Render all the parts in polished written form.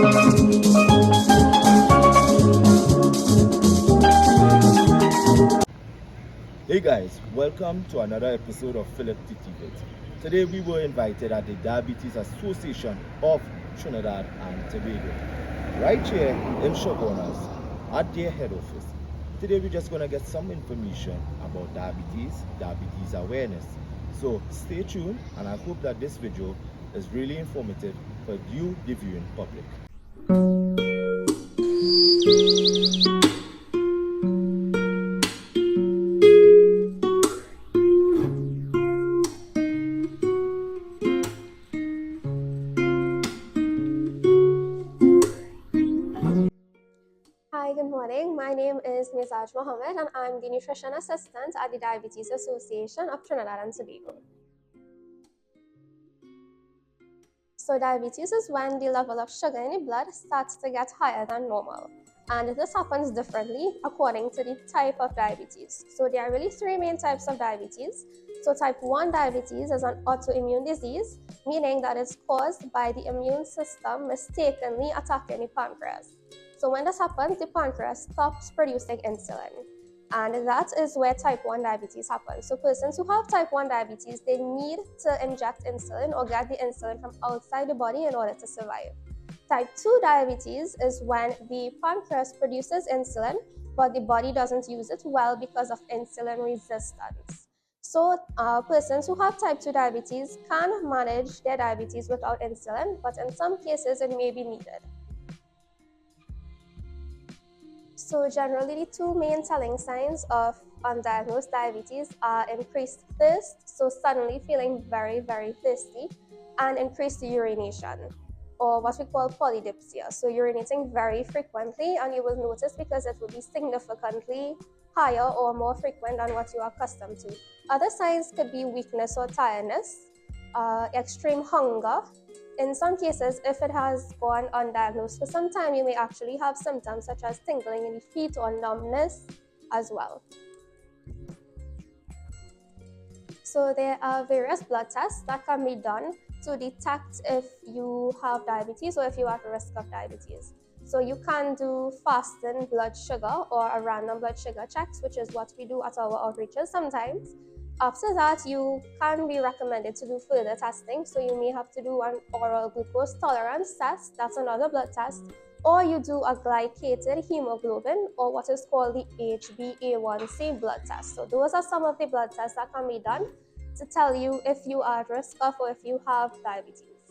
Hey guys, welcome to another episode of Philip TTVIT. Today we were invited at the Diabetes Association of Trinidad and Tobago, right here in Shogunas at their head office. Today we're just going to get some information about diabetes awareness. So stay tuned, and I hope that this video is really informative for you, the viewing public. Hi, good morning. My name is Nizaj Mohammed, and I'm the Nutrition Assistant at the Diabetes Association of Trinidad and Tobago. So diabetes is when the level of sugar in the blood starts to get higher than normal. And this happens differently according to the type of diabetes. So there are really three main types of diabetes. So type 1 diabetes is an autoimmune disease, meaning that it's caused by the immune system mistakenly attacking the pancreas. So when this happens, the pancreas stops producing insulin. And that is where type 1 diabetes happens. So persons who have type 1 diabetes, they need to inject insulin or get the insulin from outside the body in order to survive. Type 2 diabetes is when the pancreas produces insulin, but the body doesn't use it well because of insulin resistance. So persons who have type 2 diabetes can manage their diabetes without insulin, but in some cases it may be needed. So generally, the two main telling signs of undiagnosed diabetes are increased thirst, so suddenly feeling very, very thirsty, and increased urination, or what we call polydipsia, so urinating very frequently, and you will notice because it will be significantly higher or more frequent than what you are accustomed to. Other signs could be weakness or tiredness, extreme hunger. In some cases, if it has gone undiagnosed for some time, you may actually have symptoms such as tingling in the feet or numbness as well. So there are various blood tests that can be done to detect if you have diabetes or if you are at risk of diabetes. So you can do fasting blood sugar or a random blood sugar checks, which is what we do at our outreaches sometimes. After that, you can be recommended to do further testing. So you may have to do an oral glucose tolerance test, that's another blood test, or you do a glycated hemoglobin, or what is called the HbA1c blood test. So those are some of the blood tests that can be done to tell you if you are at risk of or if you have diabetes.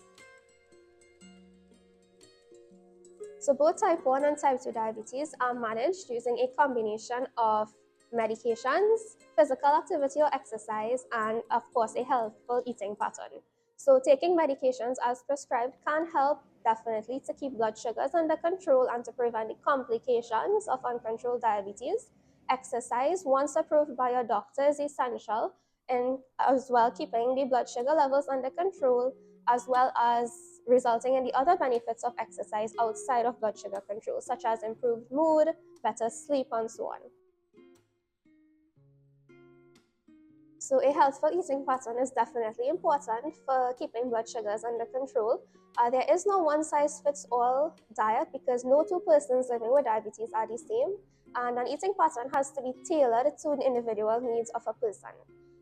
So both type 1 and type 2 diabetes are managed using a combination of medications, physical activity or exercise, and of course a healthful eating pattern. So taking medications as prescribed can help definitely to keep blood sugars under control and to prevent the complications of uncontrolled diabetes. Exercise, once approved by your doctor, is essential in as well keeping the blood sugar levels under control, as well as resulting in the other benefits of exercise outside of blood sugar control, such as improved mood, better sleep, and so on. So a healthful eating pattern is definitely important for keeping blood sugars under control. There is no one-size-fits-all diet because no two persons living with diabetes are the same, and an eating pattern has to be tailored to the individual needs of a person.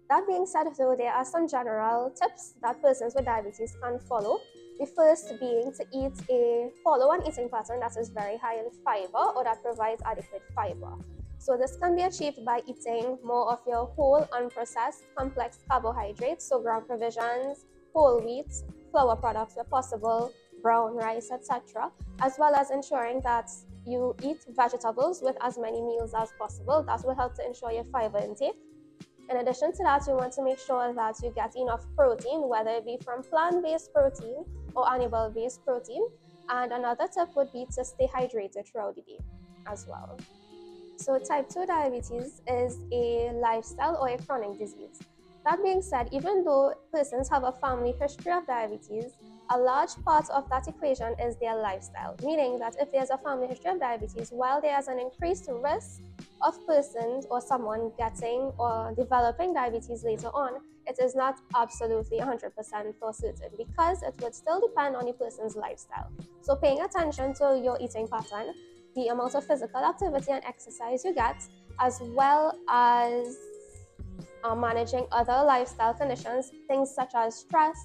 That being said, though, there are some general tips that persons with diabetes can follow. The first being to follow an eating pattern that is very high in fiber or that provides adequate fiber. So this can be achieved by eating more of your whole, unprocessed, complex carbohydrates, so ground provisions, whole wheat, flour products where possible, brown rice, etc., as well as ensuring that you eat vegetables with as many meals as possible. That will help to ensure your fiber intake. In addition to that, you want to make sure that you get enough protein, whether it be from plant-based protein or animal-based protein. And another tip would be to stay hydrated throughout the day as well. So type 2 diabetes is a lifestyle or a chronic disease. That being said, even though persons have a family history of diabetes, a large part of that equation is their lifestyle, meaning that if there's a family history of diabetes, while there's an increased risk of persons or someone getting or developing diabetes later on, it is not absolutely 100% for certain because it would still depend on the person's lifestyle. So paying attention to your eating pattern, the amount of physical activity and exercise you get, as well as managing other lifestyle conditions, things such as stress,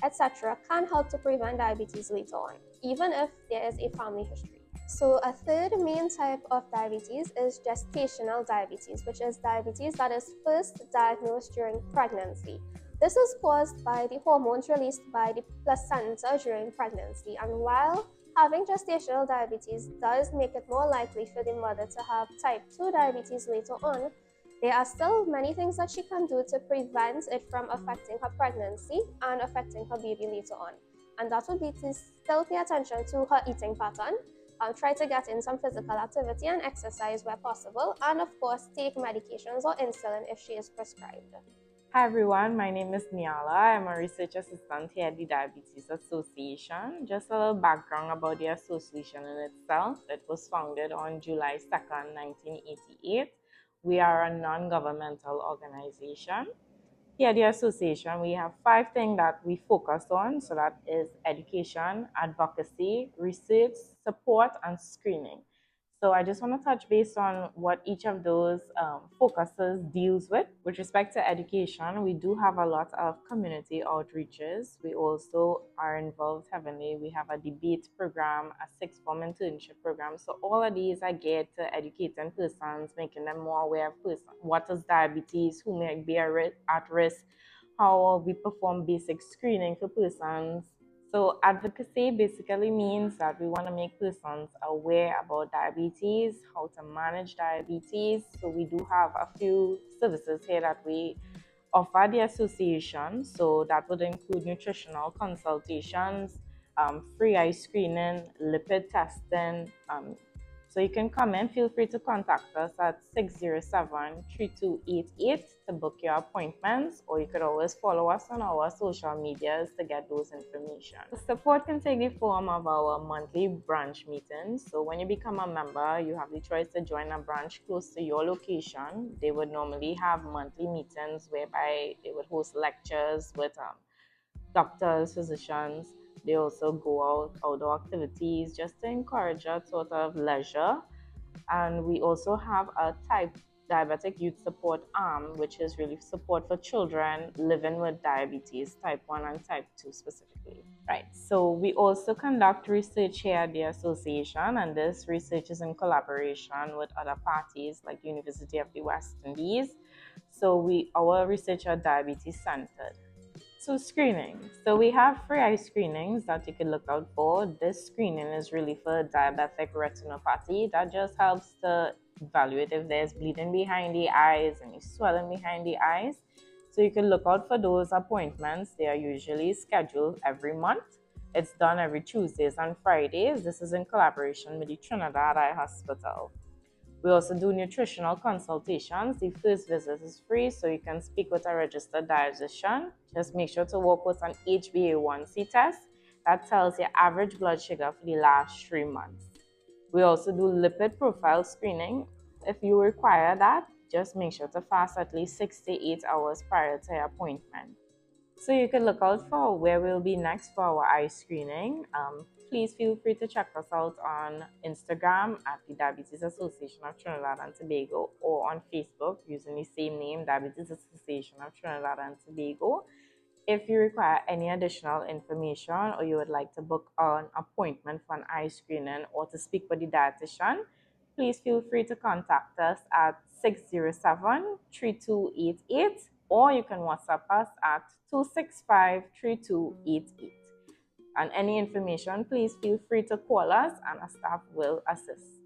etc., can help to prevent diabetes later on, even if there is a family history. So a third main type of diabetes is gestational diabetes, which is diabetes that is first diagnosed during pregnancy. This is caused by the hormones released by the placenta during pregnancy, and while having gestational diabetes does make it more likely for the mother to have type 2 diabetes later on, there are still many things that she can do to prevent it from affecting her pregnancy and affecting her baby later on. And that would be to still pay attention to her eating pattern, try to get in some physical activity and exercise where possible, and of course take medications or insulin if she is prescribed. Hi everyone, my name is Niala. I'm a research assistant here at the Diabetes Association. Just a little background about the association in itself. It was founded on July 2nd, 1988. We are a non-governmental organization. Here at the association, we have 5 things that we focus on. So that is education, advocacy, research, support, and screening. So I just want to touch base on what each of those focuses deals with. With respect to education, we do have a lot of community outreaches. We also are involved heavily. We have a debate program, a sixth form internship program. So all of these are geared to educating persons, making them more aware of what is diabetes, who may be at risk, how we perform basic screening for persons. So advocacy basically means that we want to make persons aware about diabetes, how to manage diabetes. So we do have a few services here that we offer the association. So that would include nutritional consultations, free eye screening, lipid testing. So you can come in, feel free to contact us at 607-3288 to book your appointments, or you could always follow us on our social medias to get those information. Support can take the form of our monthly branch meetings. So when you become a member, you have the choice to join a branch close to your location. They would normally have monthly meetings whereby they would host lectures with doctors, physicians. They also go out outdoor activities just to encourage a sort of leisure. And we also have a type diabetic youth support arm, which is really support for children living with diabetes, type 1 and type 2 specifically. Right. So we also conduct research here at the association, and this research is in collaboration with other parties like University of the West Indies. So our research are diabetes centered. So screening. So we have free eye screenings that you can look out for. This screening is really for diabetic retinopathy. That just helps to evaluate if there's bleeding behind the eyes, any swelling behind the eyes. So you can look out for those appointments. They are usually scheduled every month. It's done every Tuesdays and Fridays. This is in collaboration with the Trinidad Eye Hospital. We also do nutritional consultations. The first visit is free, so you can speak with a registered dietitian. Just make sure to work with an HbA1c test that tells your average blood sugar for the last 3 months. We also do lipid profile screening. If you require that, just make sure to fast at least 6 to 8 hours prior to your appointment. So you can look out for where we'll be next for our eye screening. Please feel free to check us out on Instagram at the Diabetes Association of Trinidad and Tobago, or on Facebook using the same name, Diabetes Association of Trinidad and Tobago. If you require any additional information, or you would like to book an appointment for an eye screening or to speak with the dietitian, please feel free to contact us at 607-3288, or you can WhatsApp us at 265-3288. And any information, please feel free to call us and our staff will assist.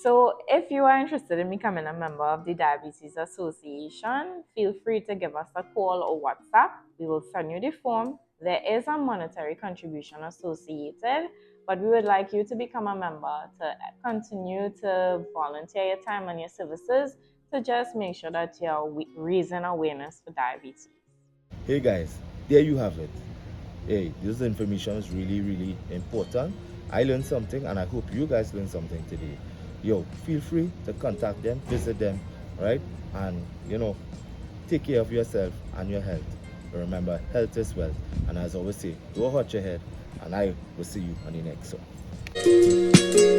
So if you are interested in becoming a member of the Diabetes Association, feel free to give us a call or WhatsApp. We will send you the form. There is a monetary contribution associated, but we would like you to become a member to continue to volunteer your time and your services to just make sure that you're raising awareness for diabetes. Hey guys, there you have it. Hey, this information is really, really important. I learned something, and I hope you guys learned something today. Yo, feel free to contact them, visit them, right? And take care of yourself and your health. Remember, health is wealth. And as I always say, don't hurt your head. And I will see you on the next one.